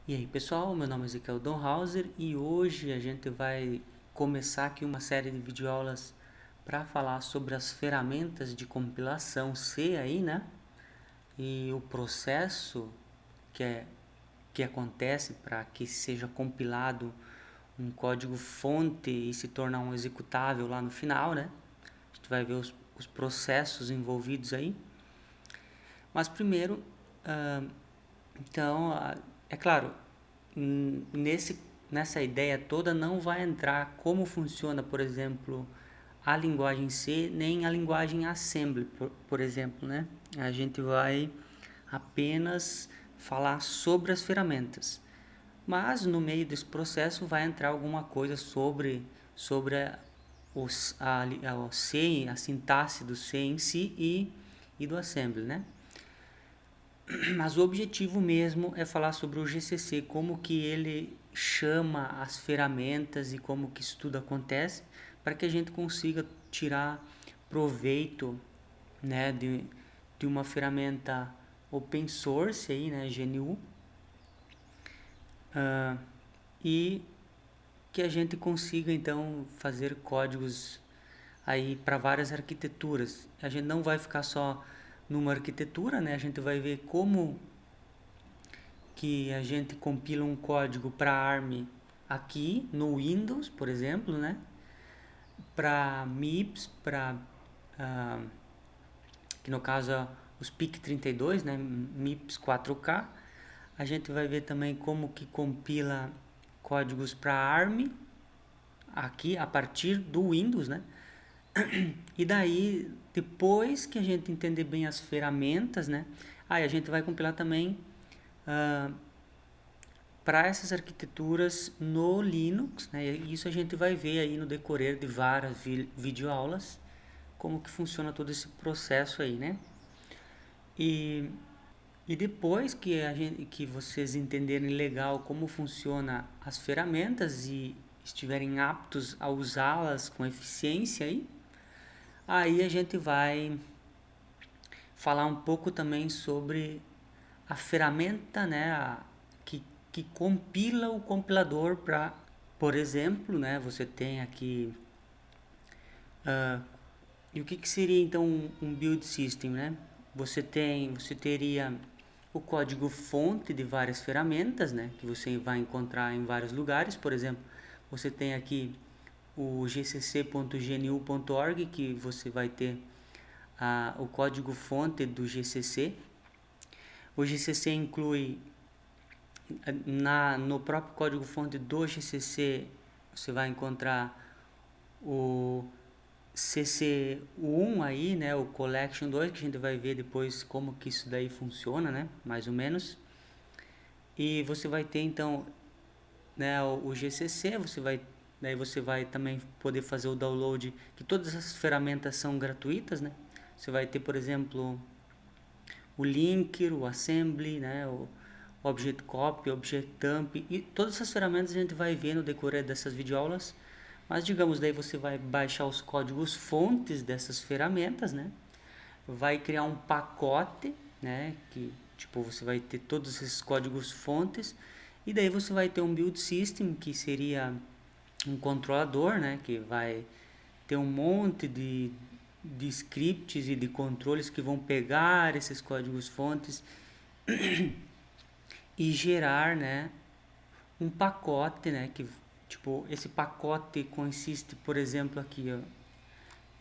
E aí pessoal, meu nome é Ezequiel Donhauser e hoje a gente vai começar aqui uma série de videoaulas para falar sobre as ferramentas de compilação C aí, né? E o processo que, que acontece para que seja compilado um código fonte e se tornar um executável lá no final, né? A gente vai ver os processos envolvidos aí. Mas primeiro, então, é claro, nessa ideia toda não vai entrar como funciona, por exemplo, a linguagem C, nem a linguagem Assembly, por exemplo, né? A gente vai apenas falar sobre as ferramentas. Mas no meio desse processo vai entrar alguma coisa sobre o C, a sintaxe do C em si e do Assembly, né? Mas o objetivo mesmo é falar sobre o GCC, como que ele chama as ferramentas e como que isso tudo acontece, para que a gente consiga tirar proveito, né, de uma ferramenta open source aí, né, GNU, e que a gente consiga então fazer códigos aí para várias arquiteturas. A gente não vai ficar só numa arquitetura, né? A gente vai ver como que a gente compila um código para ARM aqui no Windows, por exemplo, né? Para MIPS, que no caso é os PIC32, né? MIPS 4K. A gente vai ver também como que compila códigos para ARM aqui a partir do Windows, né? E daí, depois que a gente entender bem as ferramentas, né? Aí a gente vai compilar também para essas arquiteturas no Linux, né? E isso a gente vai ver aí no decorrer de várias videoaulas, como que funciona todo esse processo aí, né? E, e depois que vocês entenderem legal como funciona as ferramentas e estiverem aptos a usá-las com eficiência aí a gente vai falar um pouco também sobre a ferramenta, né, que compila o compilador para, por exemplo, né, você tem aqui, e o que seria então um build system, né? Você teria o código fonte de várias ferramentas, né, que você vai encontrar em vários lugares. Por exemplo, você tem aqui o gcc.gnu.org, que você vai ter o código fonte do GCC. O GCC inclui no próprio código fonte do GCC, você vai encontrar o CC1 aí, né, o Collection 2, que a gente vai ver depois como que isso daí funciona, né, mais ou menos. E você vai ter então, né, o GCC, daí você vai também poder fazer o download, que todas essas ferramentas são gratuitas, né? Você vai ter, por exemplo, o linker, o assembly, né, o object copy, object dump, e todas essas ferramentas a gente vai ver no decorrer dessas videoaulas. Mas digamos, daí você vai baixar os códigos fontes dessas ferramentas, né? Vai criar um pacote, né, que tipo você vai ter todos esses códigos fontes, e daí você vai ter um build system, que seria um controlador, né, que vai ter um monte de scripts e de controles que vão pegar esses códigos fontes e gerar, né, um pacote, né, que tipo esse pacote consiste, por exemplo, aqui, ó,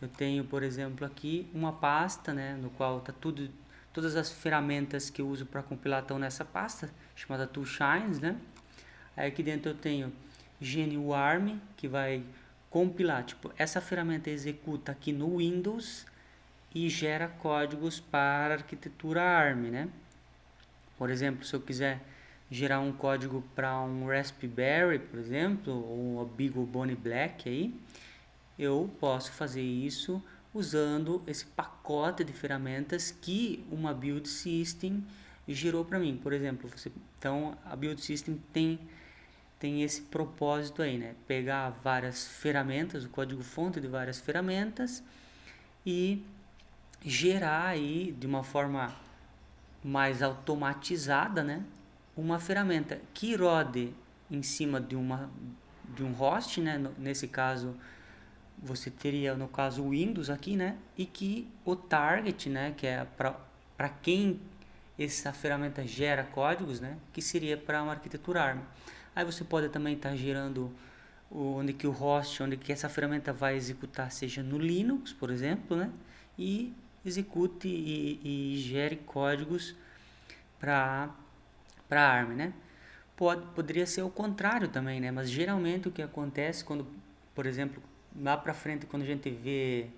eu tenho, por exemplo, aqui uma pasta, né, no qual tá todas as ferramentas que eu uso para compilar estão nessa pasta chamada Toolchains, né? Aí aqui dentro eu tenho GNU-ARM, que vai compilar, tipo, essa ferramenta executa aqui no Windows e gera códigos para a arquitetura ARM, né? Por exemplo, se eu quiser gerar um código para um Raspberry, por exemplo, ou um Beagle Bonnie Black aí, eu posso fazer isso usando esse pacote de ferramentas que uma build system gerou para mim. Por exemplo, então a build system tem esse propósito aí, né? Pegar várias ferramentas, o código fonte de várias ferramentas e gerar aí de uma forma mais automatizada, né? uma ferramenta que rode em cima de um host, né? Nesse caso, você teria, no caso, o Windows aqui, né? E que o target, né? Que é para quem essa ferramenta gera códigos, né? Que seria para uma arquitetura ARM. Aí você pode também estar gerando onde que o host, onde que essa ferramenta vai executar, seja no Linux, por exemplo, né? E execute e gere códigos para ARM, né? Poderia ser o contrário também, né? Mas geralmente o que acontece quando, por exemplo, lá para frente, quando a gente vê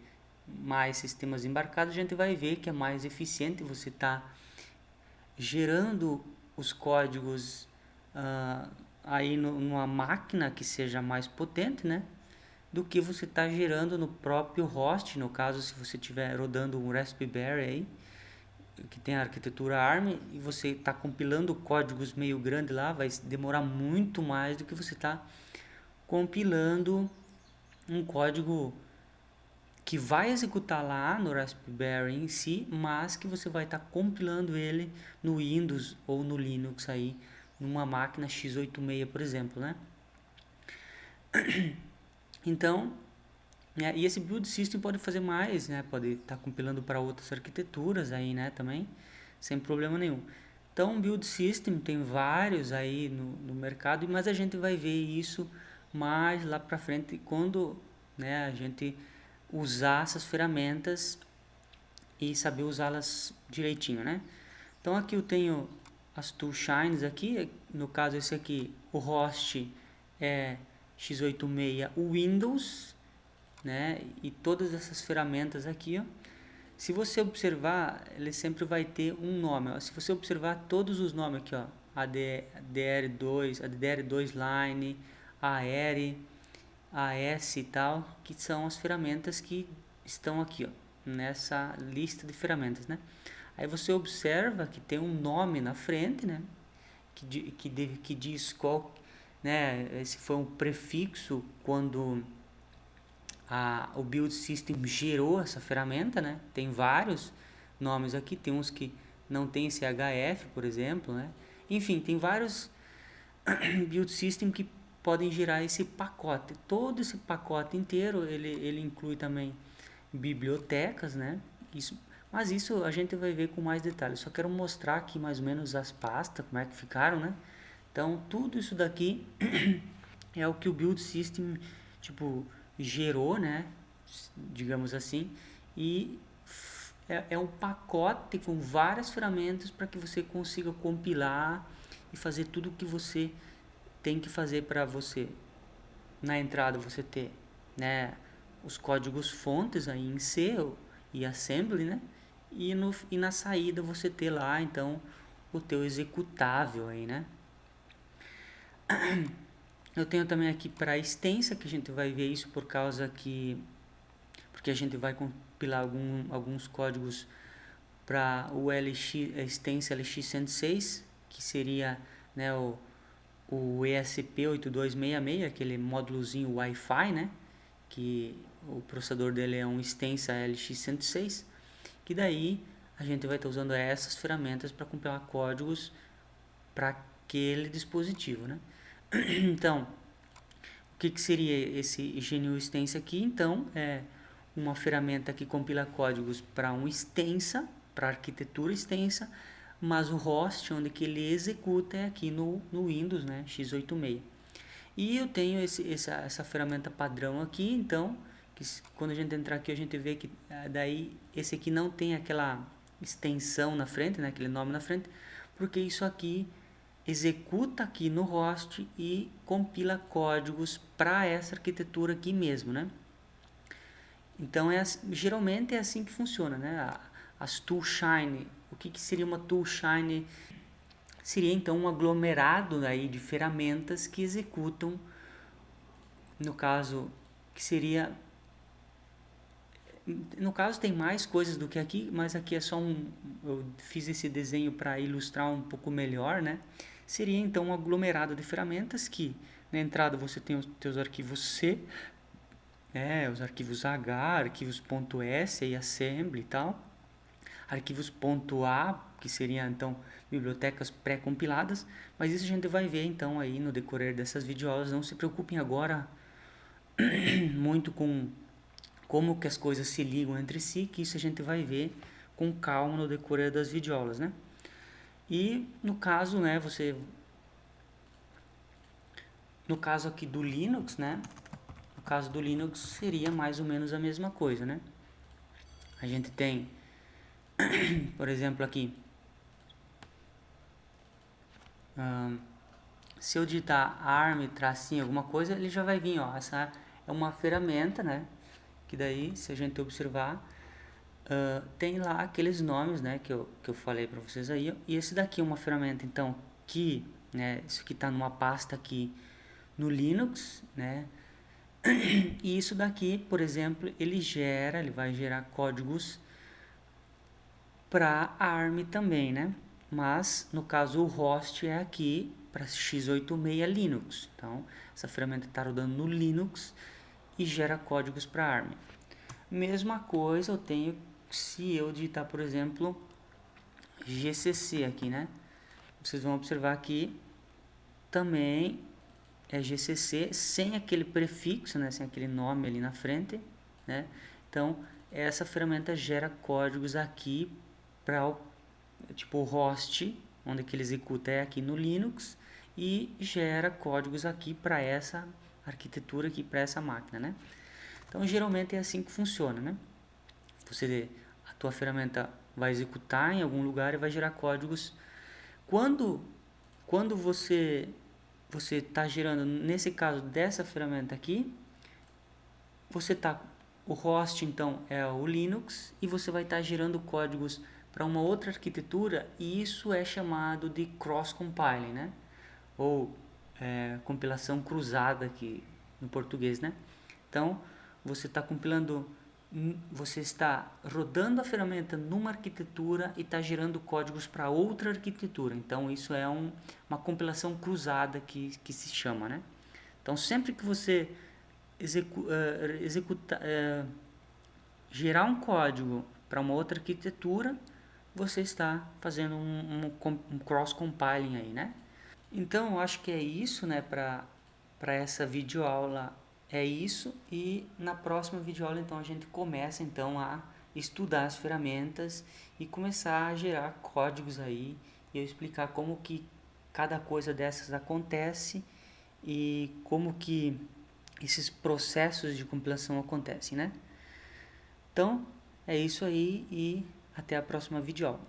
mais sistemas embarcados, a gente vai ver que é mais eficiente você estar gerando os códigos aí numa máquina que seja mais potente, né? Do que você está gerando no próprio host, no caso, se você estiver rodando um Raspberry aí, que tem a arquitetura ARM, e você está compilando códigos meio grande lá, vai demorar muito mais do que você está compilando um código que vai executar lá no Raspberry em si, mas que você vai estar compilando ele no Windows ou no Linux aí, numa máquina x86, por exemplo, né? Então, e esse build system pode fazer mais, né? Pode estar compilando para outras arquiteturas aí, né? Também, sem problema nenhum. Então, build system tem vários aí no mercado, mas a gente vai ver isso mais lá para frente quando, né, a gente usar essas ferramentas e saber usá-las direitinho, né? Então aqui eu tenho as toolchains aqui, no caso esse aqui, o host é x86 Windows, né? E todas essas ferramentas aqui, ó, se você observar, ele sempre vai ter um nome, ó. Se você observar todos os nomes aqui, ó, ADR2, ADR2 Line, AR, AS e tal, que são as ferramentas que estão aqui, ó, nessa lista de ferramentas, né? Aí você observa que tem um nome na frente, né? Que diz qual, né? Esse foi um prefixo quando o build system gerou essa ferramenta, né? Tem vários nomes aqui, tem uns que não tem esse HF, por exemplo, né? Enfim, tem vários build system que podem gerar esse pacote. Todo esse pacote inteiro, ele inclui também bibliotecas, né? Mas isso a gente vai ver com mais detalhes. Só quero mostrar aqui mais ou menos as pastas, como é que ficaram, né? Então, tudo isso daqui é o que o build system, tipo, gerou, né? Digamos assim. E é um pacote com várias ferramentas para que você consiga compilar e fazer tudo o que você tem que fazer para você. Na entrada você ter, né, os códigos fontes aí em C e assembly, né? E na saída você ter lá então o teu executável aí, né? Eu tenho também aqui para extensa, que a gente vai ver isso porque a gente vai compilar alguns códigos para o extensa LX106, que seria, né, o ESP8266, aquele módulozinho Wi-Fi, né? Que o processador dele é um extensa LX106, que daí a gente vai estar usando essas ferramentas para compilar códigos para aquele dispositivo, né? Então, o que seria esse GNU Extensa aqui? Então, é uma ferramenta que compila códigos para um extensa, para arquitetura extensa, mas o host onde que ele executa é aqui no Windows, né, x86. E eu tenho essa ferramenta padrão aqui, então, que quando a gente entrar aqui a gente vê que daí esse aqui não tem aquela extensão na frente, né, aquele nome na frente, porque isso aqui executa aqui no host e compila códigos para essa arquitetura aqui mesmo, né? Então, geralmente é assim que funciona, né? As toolchain, o que seria uma toolchain? Seria então um aglomerado aí de ferramentas que executam, no caso, que seria... No caso tem mais coisas do que aqui, mas aqui é só eu fiz esse desenho para ilustrar um pouco melhor, né? Seria então um aglomerado de ferramentas que na entrada você tem os teus arquivos C, os arquivos H, arquivos .s e assembly e tal, arquivos .a que seria então bibliotecas pré-compiladas, mas isso a gente vai ver então aí no decorrer dessas videoaulas. Não se preocupem agora muito com como que as coisas se ligam entre si, que isso a gente vai ver com calma no decorrer das videoaulas, né? E no caso, né, no caso aqui do Linux, né? No caso do Linux seria mais ou menos a mesma coisa, né? A gente tem, por exemplo, aqui, se eu digitar arm, tracinho, alguma coisa, ele já vai vir, ó. Essa é uma ferramenta, né? Que daí, se a gente observar, tem lá aqueles nomes, né? Que eu falei para vocês aí. E esse daqui é uma ferramenta, então, que, né? Isso aqui está numa pasta aqui no Linux, né? E isso daqui, por exemplo, ele vai gerar códigos para ARM também, né? Mas no caso o host é aqui para x86 Linux. Então, essa ferramenta está rodando no Linux e gera códigos para ARM. Mesma coisa eu tenho se eu digitar, por exemplo, GCC aqui, né? Vocês vão observar que também é GCC sem aquele prefixo, né? Sem aquele nome ali na frente, né? Então, essa ferramenta gera códigos aqui para o tipo host, onde que ele executa é aqui no Linux, e gera códigos aqui para essa arquitetura aqui, para essa máquina, né? Então, geralmente é assim que funciona, né? A tua ferramenta vai executar em algum lugar e vai gerar códigos. Quando você está gerando, nesse caso dessa ferramenta aqui, o host então é o Linux e você vai estar gerando códigos para uma outra arquitetura, e isso é chamado de cross-compiling, né? Ou compilação cruzada aqui no português, né? Então, você está rodando a ferramenta numa arquitetura e está gerando códigos para outra arquitetura. Então, isso é uma compilação cruzada que se chama, né? Então, sempre que você gerar um código para uma outra arquitetura, você está fazendo um cross-compiling aí, né? Então, eu acho que é isso, né, para essa videoaula. É isso, e na próxima videoaula então a gente começa então a estudar as ferramentas e começar a gerar códigos aí, e eu explicar como que cada coisa dessas acontece e como que esses processos de compilação acontecem, né? Então, é isso aí e até a próxima videoaula.